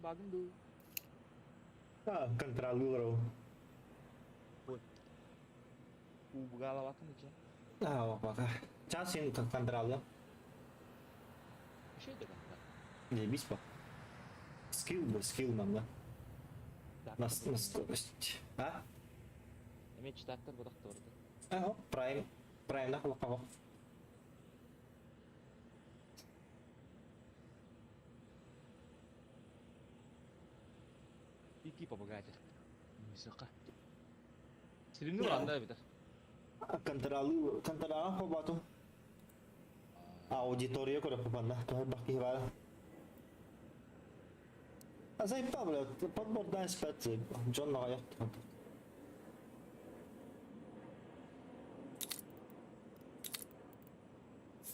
Bagndo. Contra lu bro. Ubugala bakın için. Bak. Часин contra lu. Bir şey de kanka. Не бить по. Скилл нам, да? На скорость. А? Emek çıtaktır bu da orada. Prime. Prime на хлопово. İki papagaydı. Müzika. Selimli var anda bir de. Contra lu. Contra apa batu? Auditorio ko dapat panda. To baki hibala. Zai Pablo, pod bordan specie. John no ja.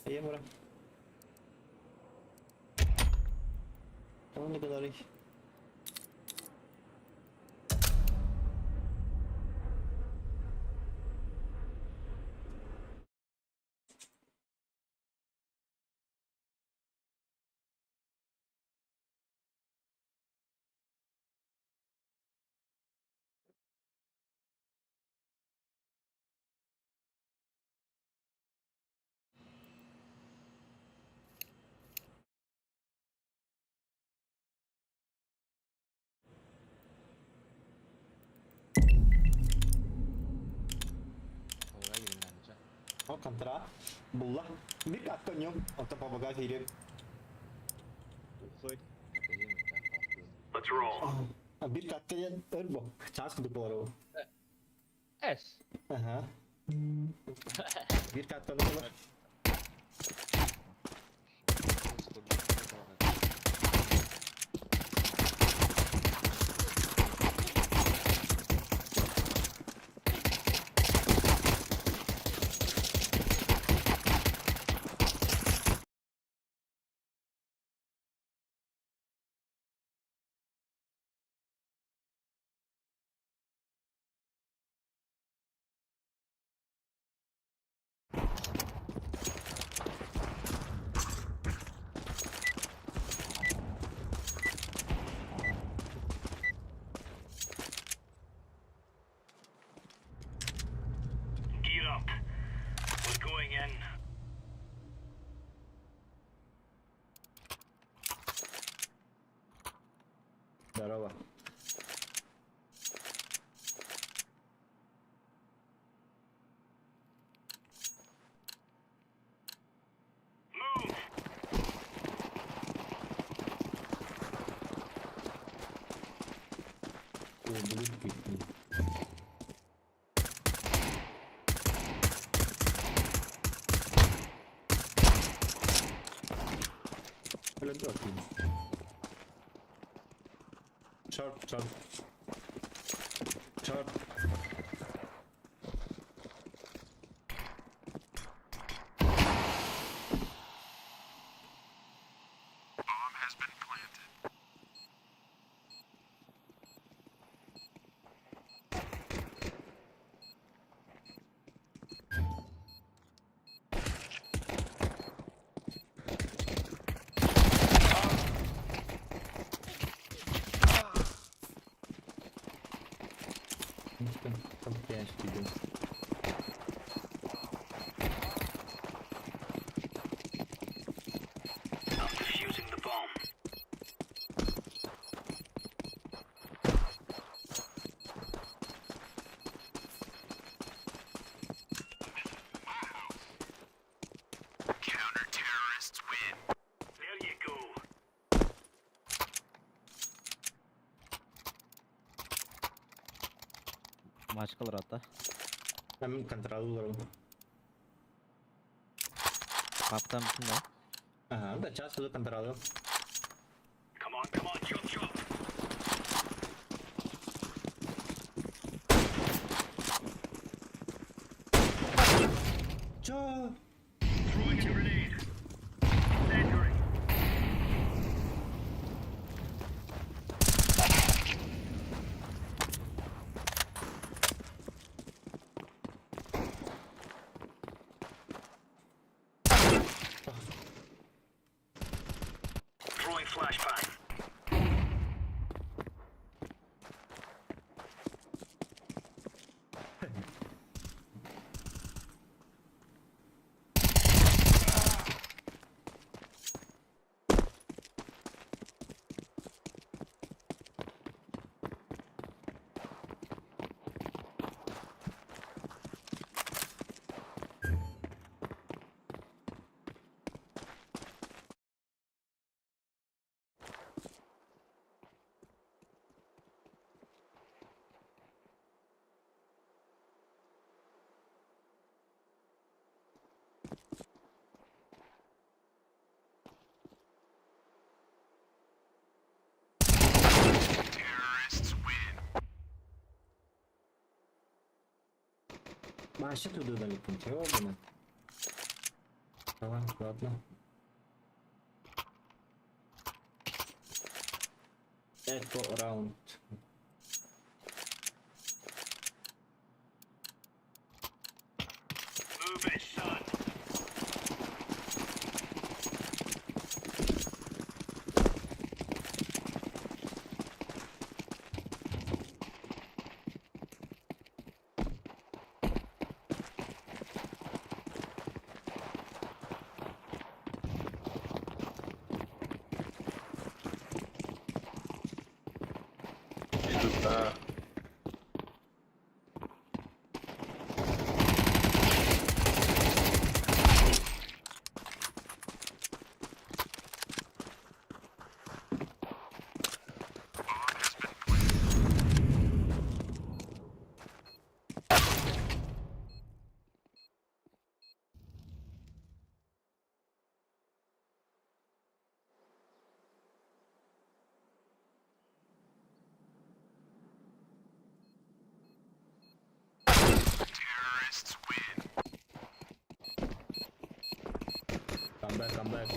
İyi Murat. Tamam ne kadar iyi. Oraya girin bence. Kontra. Bullah. Bir dakika yok. Orta papagay hilir. Koy. Değil mi? Let's roll. Bir dakika ya erbo. Chance kudu poro. Es. Aha. Bir dakika ne olur? Gear up. We're going in. Merhaba. Move. Bulut gitti. Talaga team. Short, short. Short. Some students. I'm defusing the bomb. Counter-terrorists win. There you go. Maç kalır hatta. I'm control. Kaptan bütün de. Aha, udah cas dulu control. Come on, jump, jump. Cok. Throwing a grenade. Entering. Throwing flashbang. Terrorists win. Masih tuh udah balikin cewek bener. Kawan, ладно. Echo around. Move it, son. Terrorists win. Come back, come back.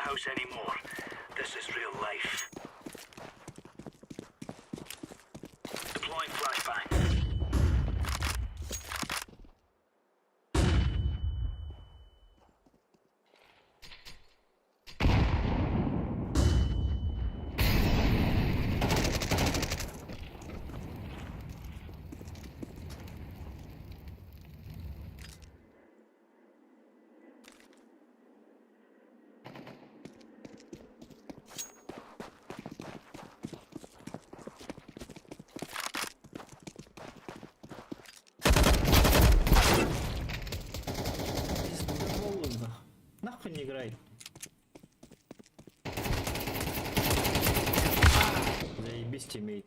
house anymore. This is real life. Deploying flashbang. Нахуй не играет. Заебись тиммейт.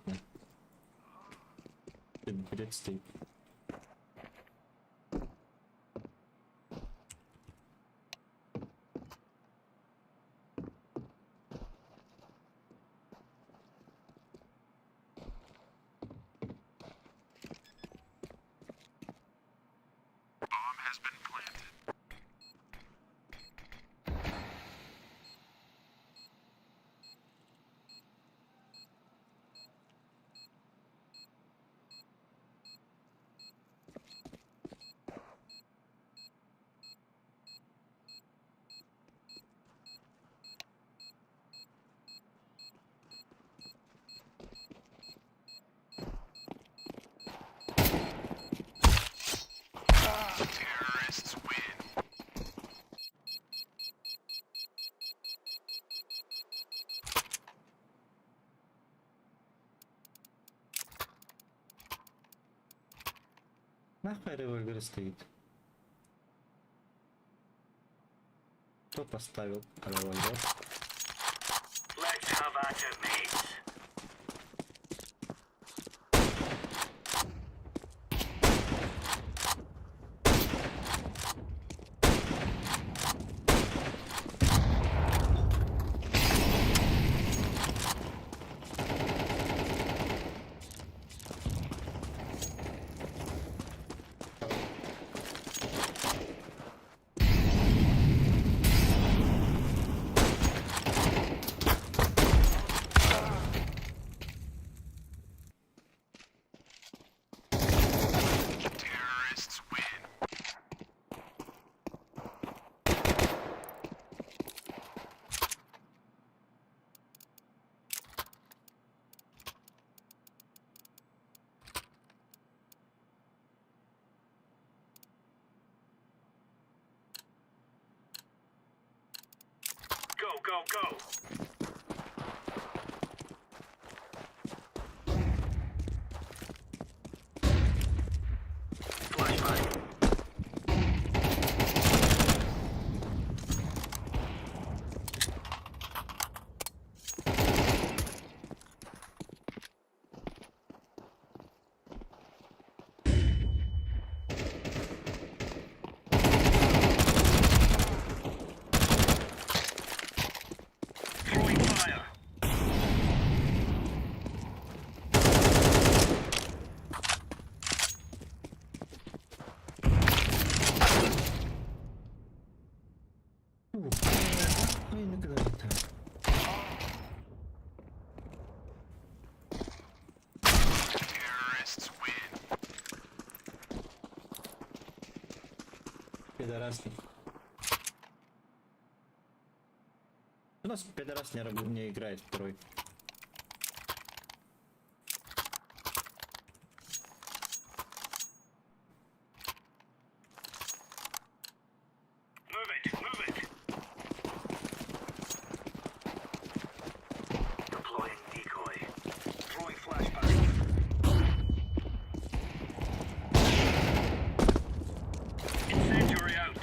Бред стоит. Bomb has been planted. Terrorists win. Нахуй револьвер стоит. Кто поставил револьвер? Let's have at it, mates. Terrorists win. Go, go, go. Flashbang. Throwing fire. Ой, ну когда это? Terrorists win. Пидорасник. У нас пидорас не играет второй. Move it, move it. Deploying decoy. Throwing flashbang. Incendiary out.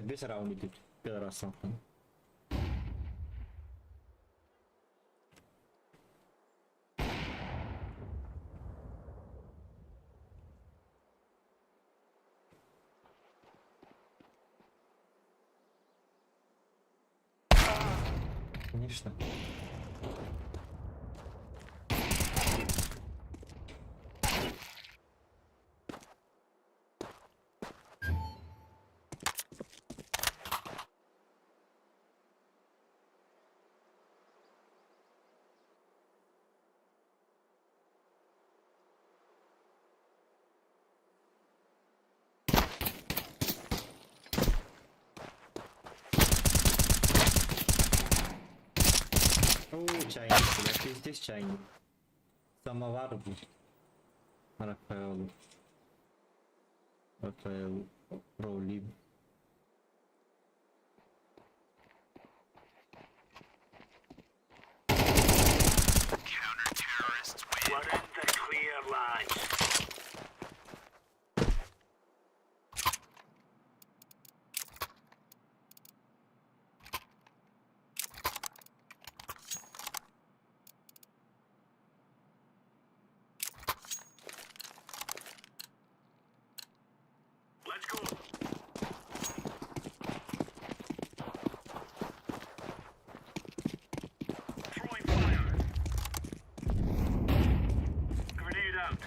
Весь раунд идет. Пидорасом. Конечно. Czajnik, jaki jest czajnik? Samowarny. Rafael Rolib. We're in the clear lines. Let's go. Throwing fire. Grenade out.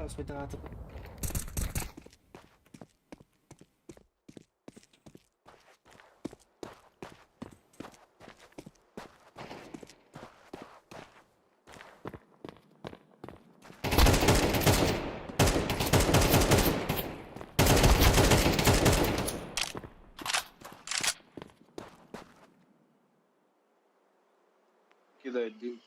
Ospitato. كده يديني.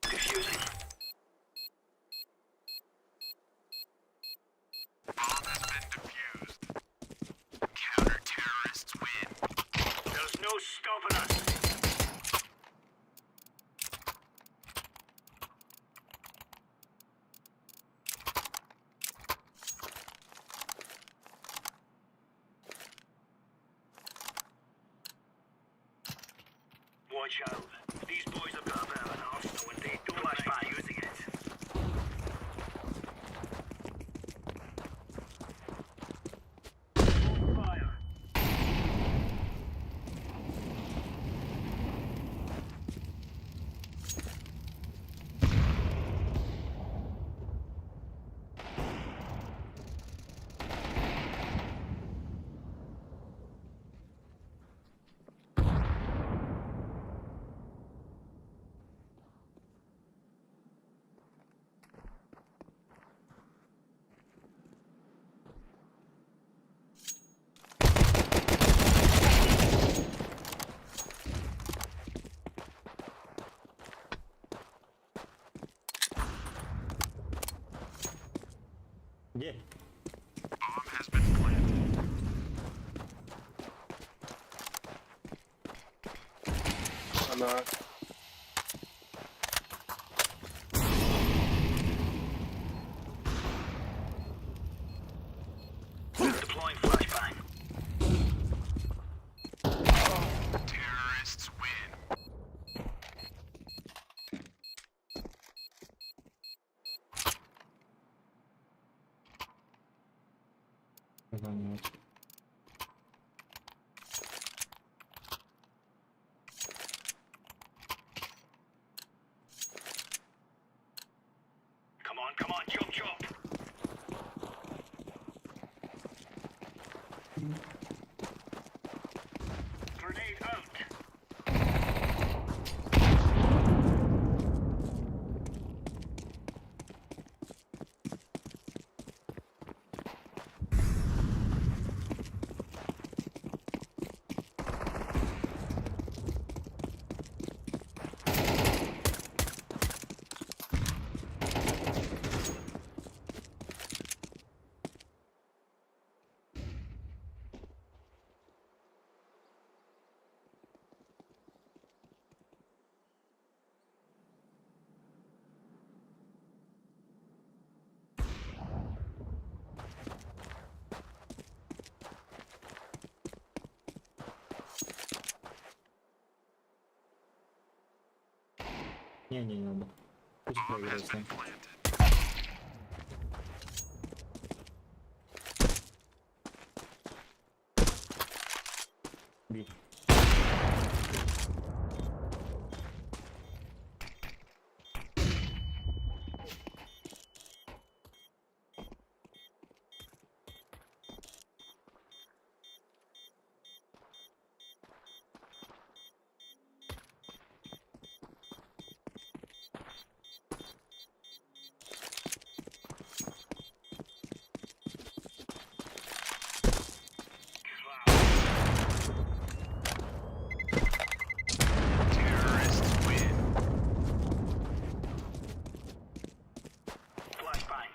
Defusing. There's no stopping us. Watch out. These boys have got a bit of an arsenal when they don't like by using it. Fire. Yeah. انا Deploying flashbang. Come on, chop chop. Grenade out. Не надо. Пусть проверяет сам. Би. Terrorists win. Flashbang.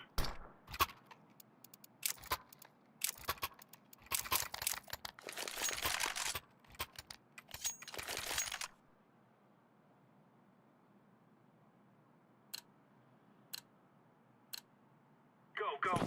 Go.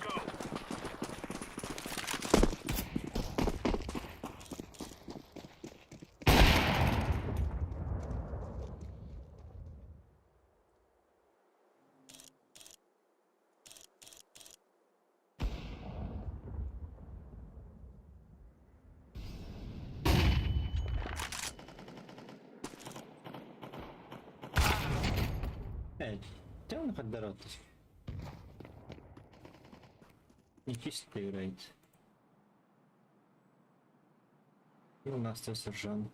Темно подбиратись. Нечистый рейд. И у нас то сержант.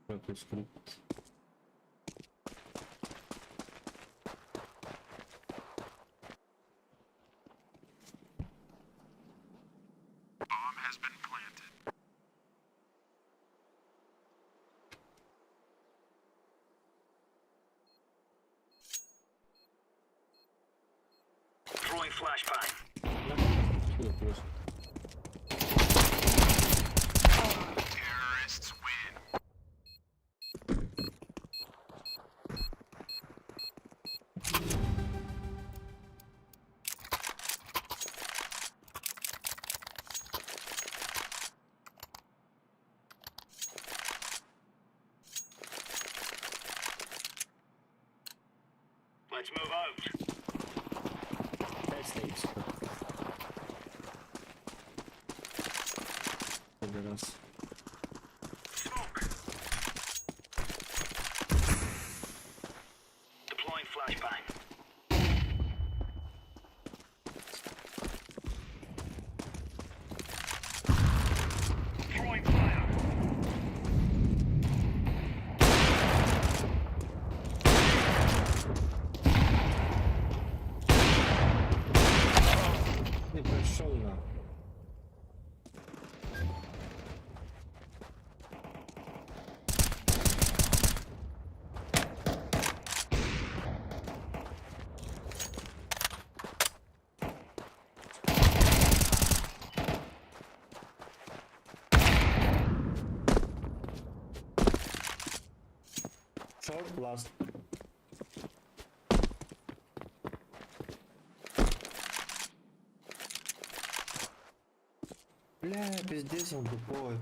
Какой скрипт. Bomb has been planted. Throwing flashbang. Что плюс? Terrorists win. Let's move out. Стоит. Первый раз. Smoke. Deploying flashbang. Throwing fire. Не прошел на. Short last. Бля, пиздец, он тупой.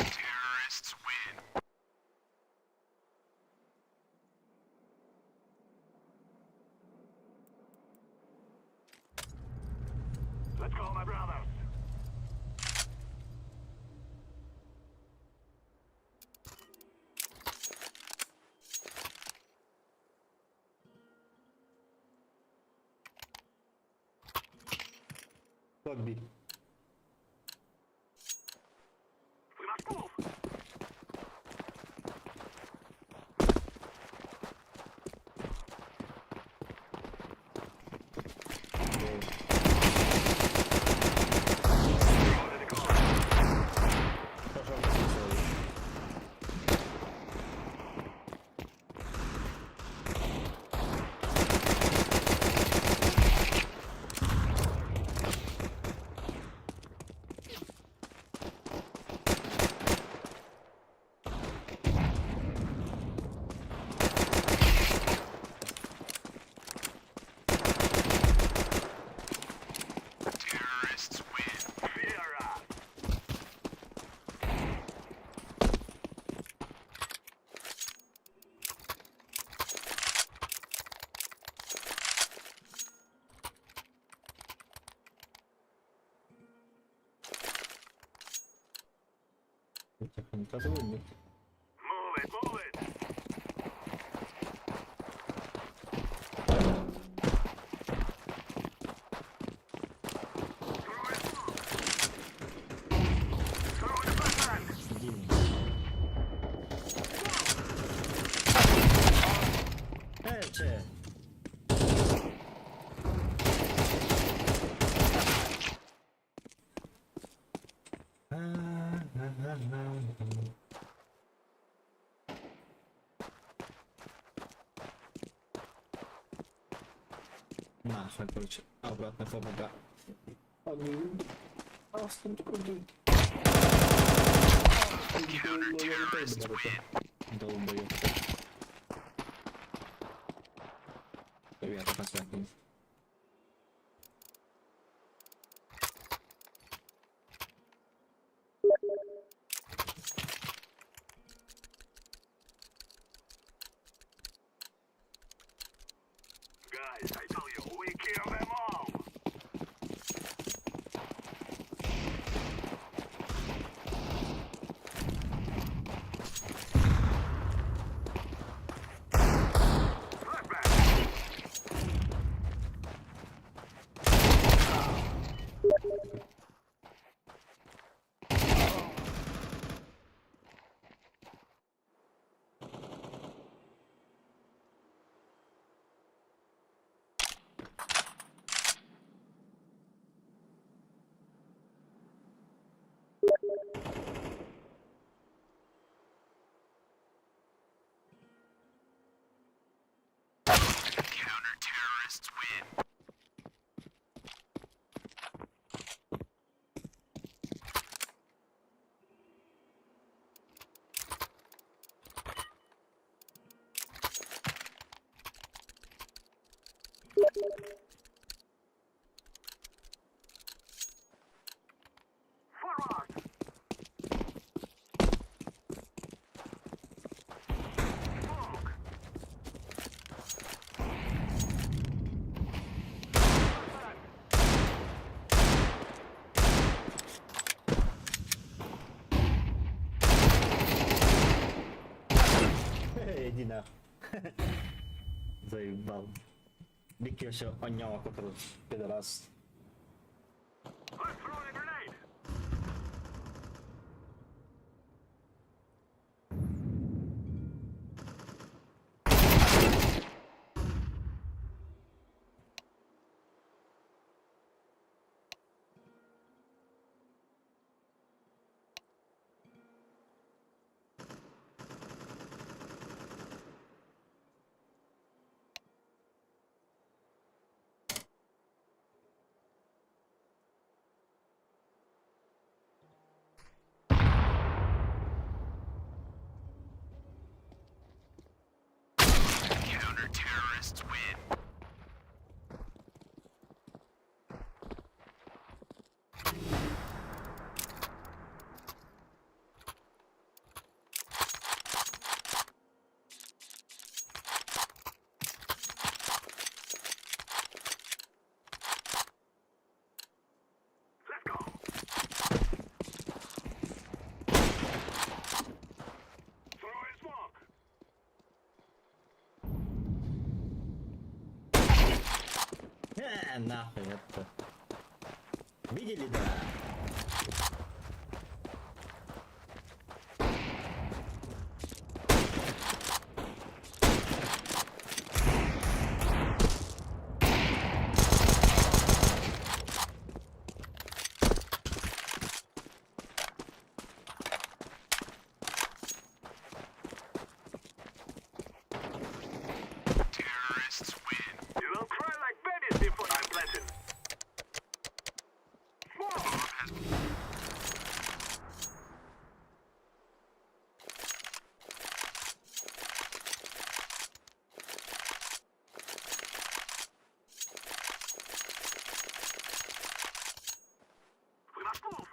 Terrorists win. Let's go, my brothers. Лобби. We must move. Cosa vuoi? Move it, move it. Throw it. Throw it back. Dimmi. C'è. Нахуй, короче, обратно ФБК. Долбоёб. Ребята, посмотрим. Guys, I tell you, we kill them all. Flashback. Counter-terrorists win. Forward. Smoke. Иди нахуй. Заебал. Дикий все понял, как этот пидорас. Let's throw a grenade. Counter-terrorists win. Let's go. Throw in smoke. Нахуй это. Видели, да? Terrorists win. You will cry like babies before I'm planted. We must move.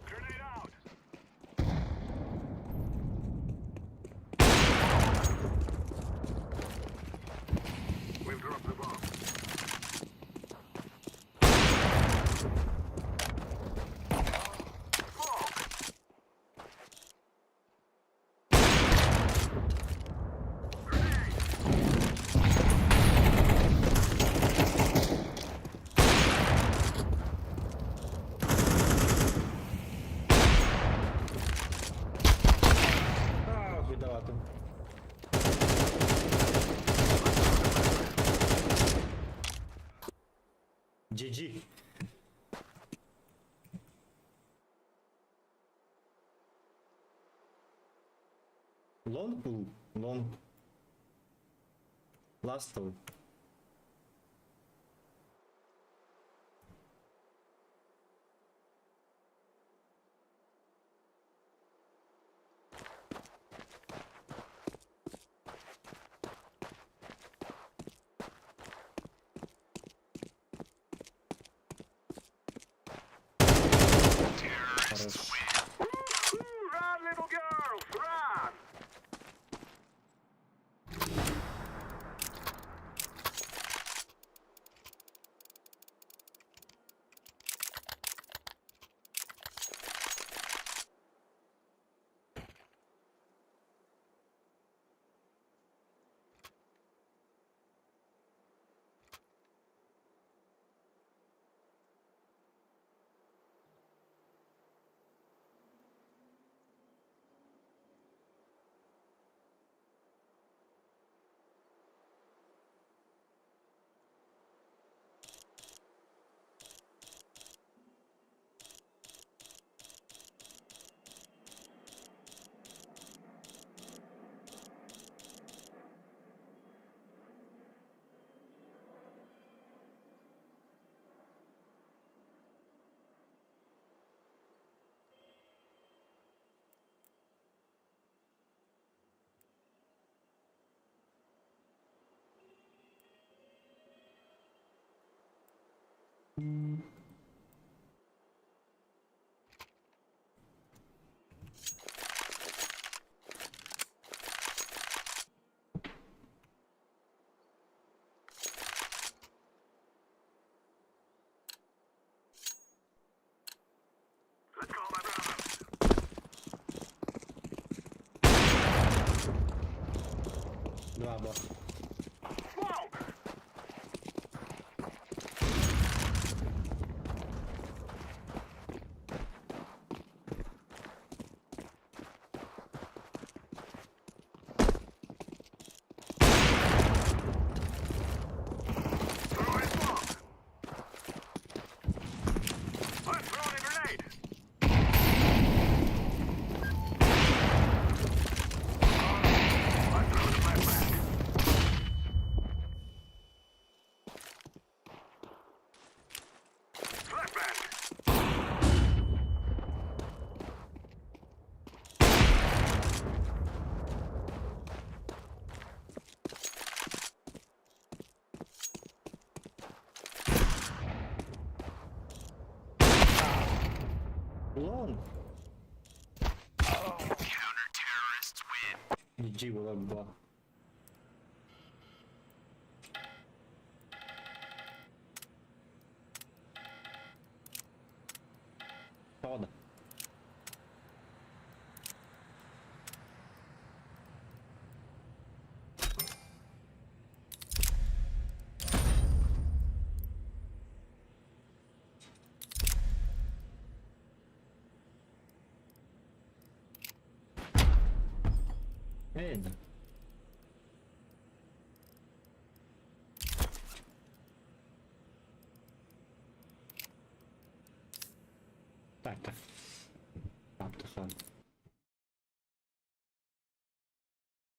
Grenade out. We've dropped GG. Long pool. Long. Last tool. Хорош. Run, little girls, run! Let's go, my brother. Два бах. Smoke! Throwing smoke! I'm throwing a grenade! I'm throwing a flashbang. Flashbang! Long. Counter-terrorists win. GG было бы 2. Пода. Видно. Так.